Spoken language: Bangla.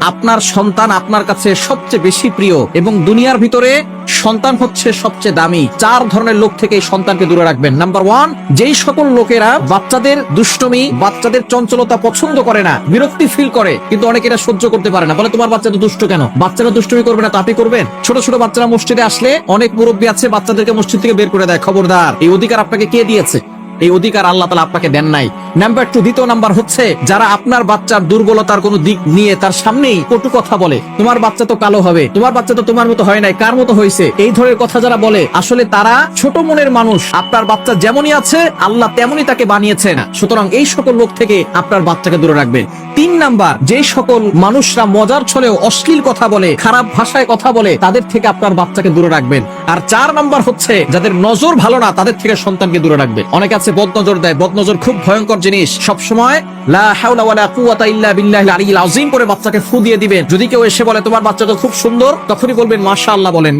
আপনার সন্তান আপনার কাছে সবচেয়ে বেশি প্রিয় এবং দুনিয়ার ভিতরে সন্তান হচ্ছে সবচেয়ে দামি। 4 ধরনের লোক থেকে এই সন্তানকে দূরে রাখবেন। নাম্বার 1, যেই সকল লোকেরা বাচ্চাদের দুষ্টুমি, বাচ্চাদের চঞ্চলতা পছন্দ করে না, বিরক্তি ফিল করে, কিন্তু অনেকে এটা সহ্য করতে পারে না, বলে তোমার বাচ্চা তো দুষ্ট কেন? বাচ্চারা দুষ্টুমি করবে না তো আপনি করবেন? ছোট ছোট বাচ্চারা মসজিদে আসলে অনেক মুরব্বী আছে বাচ্চাদেরকে মসজিদ থেকে বের করে দেয়। খবরদার, এই অধিকার আপনাকে কে দিয়েছে? এই অধিকার আল্লাহ তাআলা আপনাকে দেন নাই। নাম্বার 2, দ্বিতীয় নাম্বার হচ্ছে যারা আপনার বাচ্চার দুর্বলতার কোনো দিক নিয়ে তার সামনেই কটু কথা বলে, তোমার বাচ্চা তো কালো হবে, তোমার বাচ্চা তো তোমার মতো হয় নাই, কার মতো হয়েছে, এই ধরনের কথা যারা বলে, আসলে তারা ছোট মনের মানুষ। আপনার বাচ্চা যেমনই আছে আল্লাহ তেমনই তাকে বানিয়েছে না। সুতরাং এই সকল লোক থেকে আপনার বাচ্চাকে দূরে রাখবেন। 3 নাম্বার, যে সকল মানুষরা মজার ছলেও অশ্লীল কথা বলে, খারাপ ভাষায় কথা বলে, তাদের থেকে আপনার বাচ্চাকে দূরে রাখবেন। আর 4 নাম্বার হচ্ছে যাদের নজর ভালো না, তাদের থেকে সন্তানকে দূরে রাখবেন। অনেক আছে বদনজর দেয়, বদনজর খুব ভয়ঙ্কর জিনিস। সবসময় লা হাওলা ওয়ালা কুওয়াতা ইল্লা বিল্লাহিল আলিয়্যিল আযীম করে বাচ্চাকে ফু দিয়ে দিবেন। যদি কেউ এসে বলে তোমার বাচ্চা তো খুব সুন্দর, তখনই বলবেন মাশাআল্লাহ বলেন।